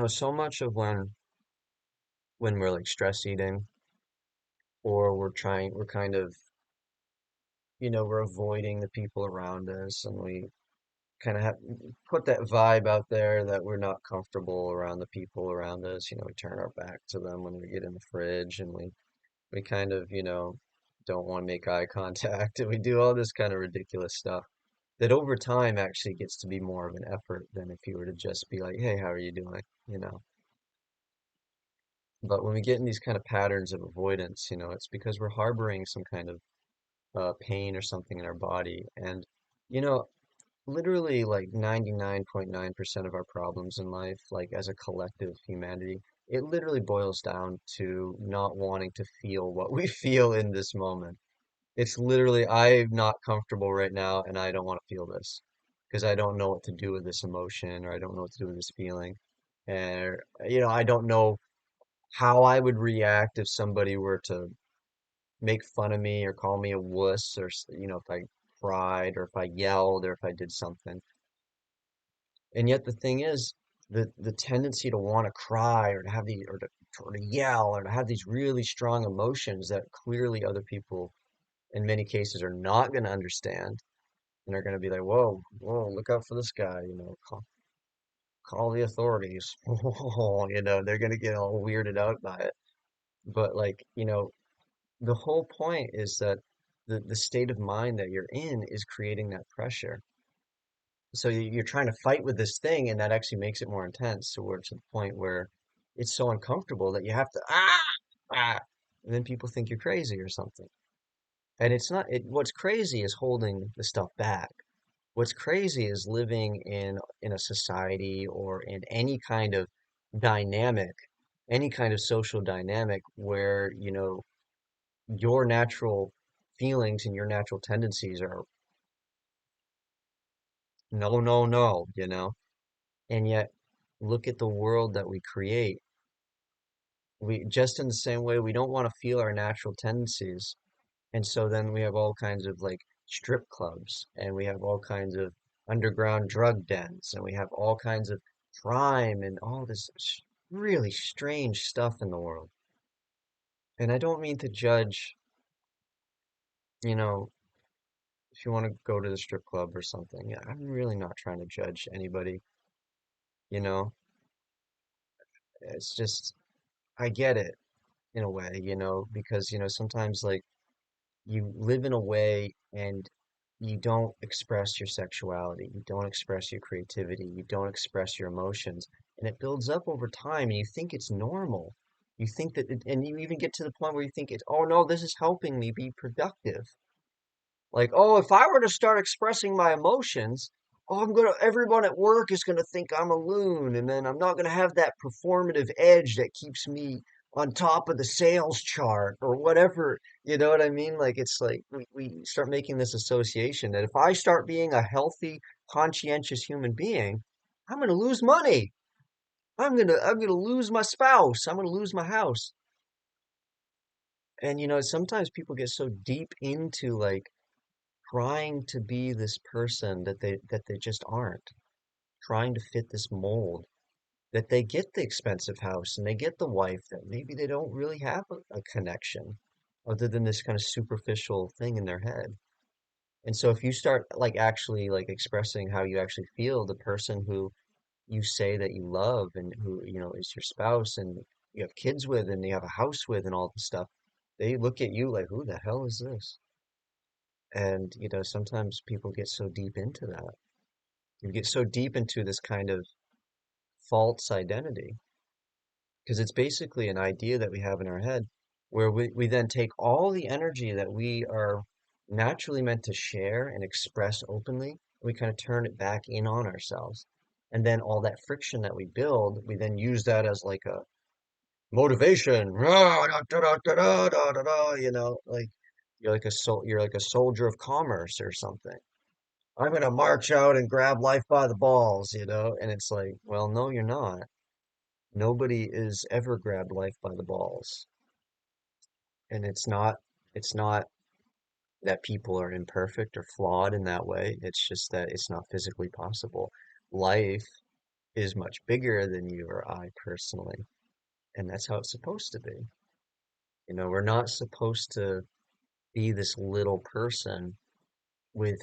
So much of when we're like stress eating or we're kind of, we're avoiding the people around us and we kind of have put that vibe out there that we're not comfortable around the people around us. We turn our back to them when we get in the fridge and we kind of, don't want to make eye contact and we do all this kind of ridiculous stuff that over time actually gets to be more of an effort than if you were to just be like, hey, how are you doing? You know. But when we get in these kind of patterns of avoidance, it's because we're harboring some kind of pain or something in our body. And, you know, literally like 99.9% of our problems in life, like as a collective humanity, it literally boils down to not wanting to feel what we feel in this moment. It's literally, I'm not comfortable right now and I don't want to feel this because I don't know what to do with this emotion or I don't know what to do with this feeling. And, I don't know how I would react if somebody were to make fun of me or call me a wuss or, if I cried or if I yelled or if I did something. And yet the thing is, the tendency to want to cry or to have the or to yell or to have these really strong emotions that clearly other people in many cases are not going to understand and are going to be like, whoa, whoa, look out for this guy, call the authorities. They're going to get all weirded out by it. But like, the whole point is that the state of mind that you're in is creating that pressure. So you're trying to fight with this thing, and that actually makes it more intense. So we're to the point where it's so uncomfortable that you have to ah, and then people think you're crazy or something. And it's not. What's crazy is holding the stuff back. What's crazy is living in a society or in any kind of dynamic, any kind of social dynamic where, your natural feelings and your natural tendencies are no, no, no, And yet, look at the world that we create. We just in the same way we don't want to feel our natural tendencies. And so then we have all kinds of like strip clubs and we have all kinds of underground drug dens and we have all kinds of crime and all this really strange stuff in the world. And I don't mean to judge, you know, if you want to go to the strip club or something. Yeah, I'm really not trying to judge anybody, you know. It's just I get it in a way, because sometimes like you live in a way and you don't express your sexuality, you don't express your creativity, you don't express your emotions, and it builds up over time and you think it's normal. You think that and you even get to the point where you think it's, oh no, this is helping me be productive. Like, oh, if I were to start expressing my emotions, oh, everyone at work is gonna think I'm a loon, and then I'm not gonna have that performative edge that keeps me on top of the sales chart or whatever. You know what I mean? Like, it's like we start making this association that if I start being a healthy, conscientious human being, I'm gonna lose money. I'm gonna lose my spouse. I'm gonna lose my house. And sometimes people get so deep into like trying to be this person that they just aren't, trying to fit this mold, that they get the expensive house and they get the wife that maybe they don't really have a connection other than this kind of superficial thing in their head. And so if you start like actually like expressing how you actually feel, the person who you say that you love and who, is your spouse and you have kids with and you have a house with and all this stuff, they look at you like, who the hell is this? And, sometimes people get so deep into that. You get so deep into this kind of false identity because it's basically an idea that we have in our head where we then take all the energy that we are naturally meant to share and express openly, we kind of turn it back in on ourselves. And then all that friction that we build, we then use that as like a motivation. Rah, da, da, da, da, da, da, da, like you're like a soldier of commerce or something. I'm gonna march out and grab life by the balls, and it's like, well, no, you're not. Nobody is ever grabbed life by the balls. And it's not that people are imperfect or flawed in that way. It's just that it's not physically possible. Life is much bigger than you or I personally. And that's how it's supposed to be. We're not supposed to be this little person with,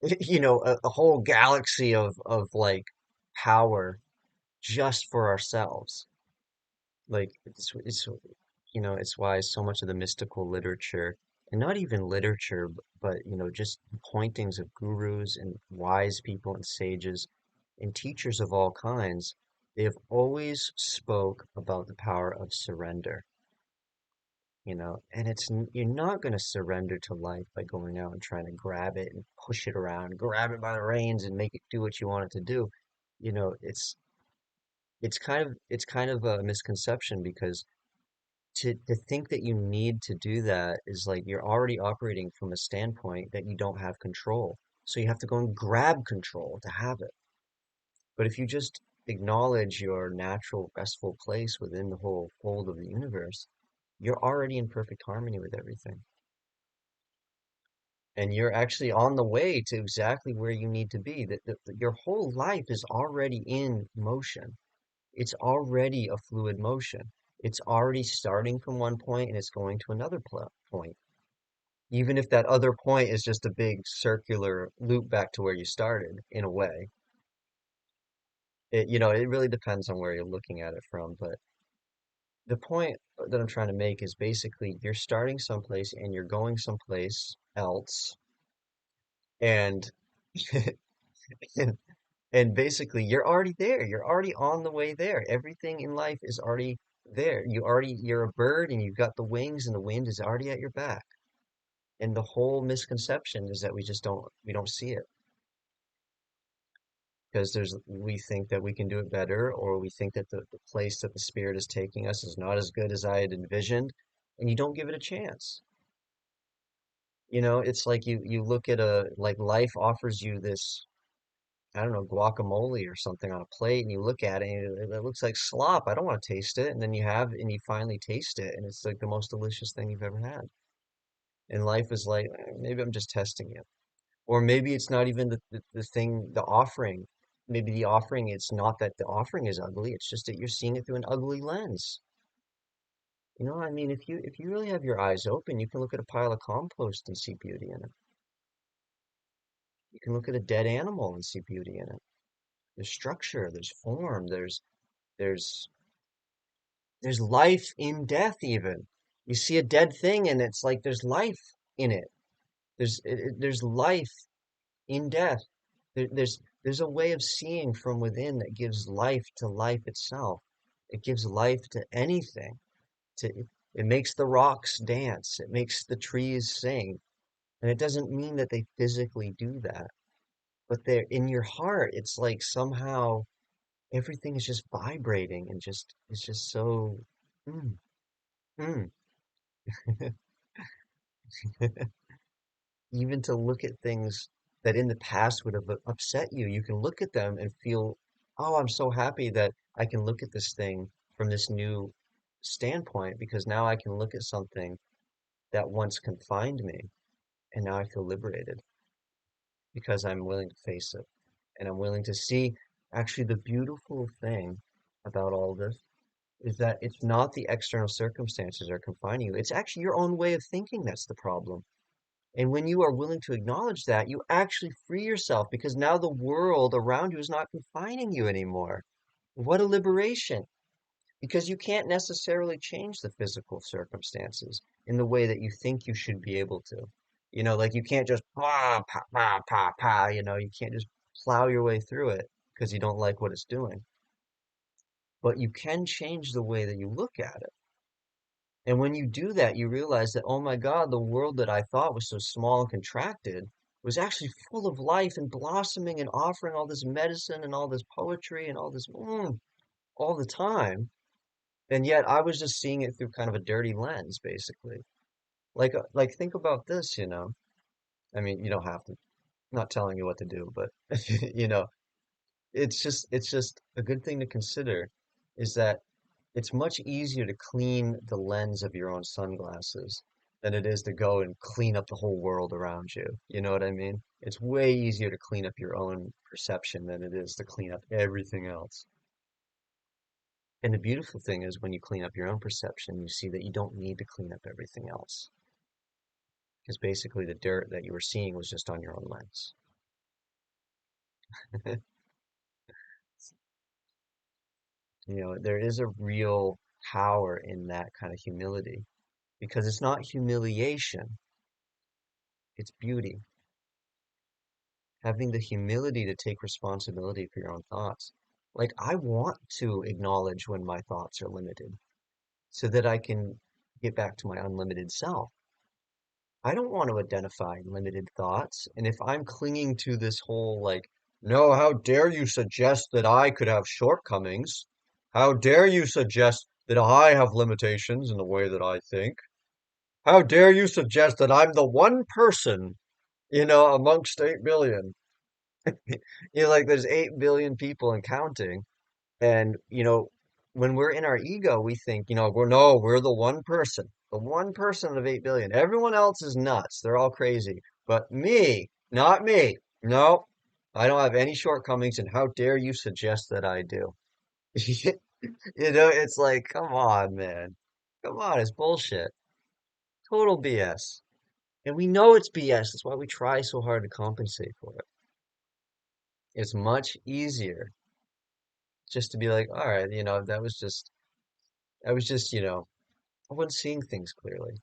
a whole galaxy of like power just for ourselves. Like it's why so much of the mystical literature, and not even literature, but just pointings of gurus and wise people and sages and teachers of all kinds, they have always spoke about the power of surrender. And you're not going to surrender to life by going out and trying to grab it and push it around, grab it by the reins and make it do what you want it to do. You know, it's it's kind of a misconception because to think that you need to do that is like you're already operating from a standpoint that you don't have control. So you have to go and grab control to have it. But if you just acknowledge your natural restful place within the whole fold of the universe, you're already in perfect harmony with everything. And you're actually on the way to exactly where you need to be. That your whole life is already in motion. It's already a fluid motion. It's already starting from one point and it's going to another point. Even if that other point is just a big circular loop back to where you started, in a way. It really depends on where you're looking at it from. But the point that I'm trying to make is basically you're starting someplace and you're going someplace else. And and And basically, you're already there. You're already on the way there. Everything in life is already there. You're a bird and you've got the wings and the wind is already at your back. And the whole misconception is that we don't see it because we think that we can do it better, or we think that the place that the spirit is taking us is not as good as I had envisioned, and you don't give it a chance. It's like you look at like life offers you this, I don't know, guacamole or something on a plate, and you look at it, and it looks like slop. I don't want to taste it. And then you finally taste it, and it's like the most delicious thing you've ever had. And life is like, maybe I'm just testing you. Or maybe it's not even the thing, the offering. Maybe the offering, it's not that the offering is ugly, it's just that you're seeing it through an ugly lens. I mean, if you really have your eyes open, you can look at a pile of compost and see beauty in it. You can look at a dead animal and see beauty in it. There's structure, there's form, there's there's life in death even. You see a dead thing and it's like there's life in it. There's life in death. There's a way of seeing from within that gives life to life itself. It gives life to anything. It makes the rocks dance. It makes the trees sing. And it doesn't mean that they physically do that, but they're in your heart. It's like somehow everything is just vibrating and just it's just so mm, mm. Even to look at things that in the past would have upset you, you can look at them and feel, oh, I'm so happy that I can look at this thing from this new standpoint because now I can look at something that once confined me and now I feel liberated because I'm willing to face it and I'm willing to see actually the beautiful thing about all this is that it's not the external circumstances that are confining you. It's actually your own way of thinking that's the problem. And when you are willing to acknowledge that, you actually free yourself because now the world around you is not confining you anymore. What a liberation! Because you can't necessarily change the physical circumstances in the way that you think you should be able to. Like you can't just pa pa pa pa pa, you can't just plow your way through it because you don't like what it's doing. But you can change the way that you look at it. And when you do that, you realize that, oh my God, the world that I thought was so small and contracted was actually full of life and blossoming and offering all this medicine and all this poetry and all this all the time. And yet I was just seeing it through kind of a dirty lens, basically. Like think about this. I mean, you don't have to, I'm not telling you what to do, but you know, it's just a good thing to consider is that it's much easier to clean the lens of your own sunglasses than it is to go and clean up the whole world around you. You know what I mean? It's way easier to clean up your own perception than it is to clean up everything else. And the beautiful thing is when you clean up your own perception, you see that you don't need to clean up everything else. Because basically the dirt that you were seeing was just on your own lens. There is a real power in that kind of humility because it's not humiliation, it's beauty. Having the humility to take responsibility for your own thoughts. Like, I want to acknowledge when my thoughts are limited so that I can get back to my unlimited self. I don't want to identify limited thoughts. And if I'm clinging to this whole, like, no, how dare you suggest that I could have shortcomings? How dare you suggest that I have limitations in the way that I think? How dare you suggest that I'm the one person, amongst 8 billion? Like there's 8 billion people and counting. And, when we're in our ego, we think, we're the one person of 8 billion. Everyone else is nuts. They're all crazy. But me, not me. No, I don't have any shortcomings. And how dare you suggest that I do? It's like, come on, man. Come on, it's bullshit. Total BS. And we know it's BS. That's why we try so hard to compensate for it. It's much easier just to be like, all right, I wasn't seeing things clearly.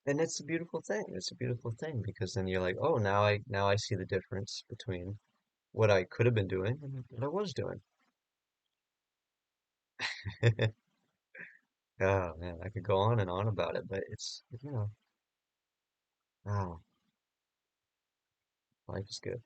And it's a beautiful thing. It's a beautiful thing because then you're like, oh, now I see the difference between what I could have been doing and what I was doing. Oh man, I could go on and on about it, but oh, life is good.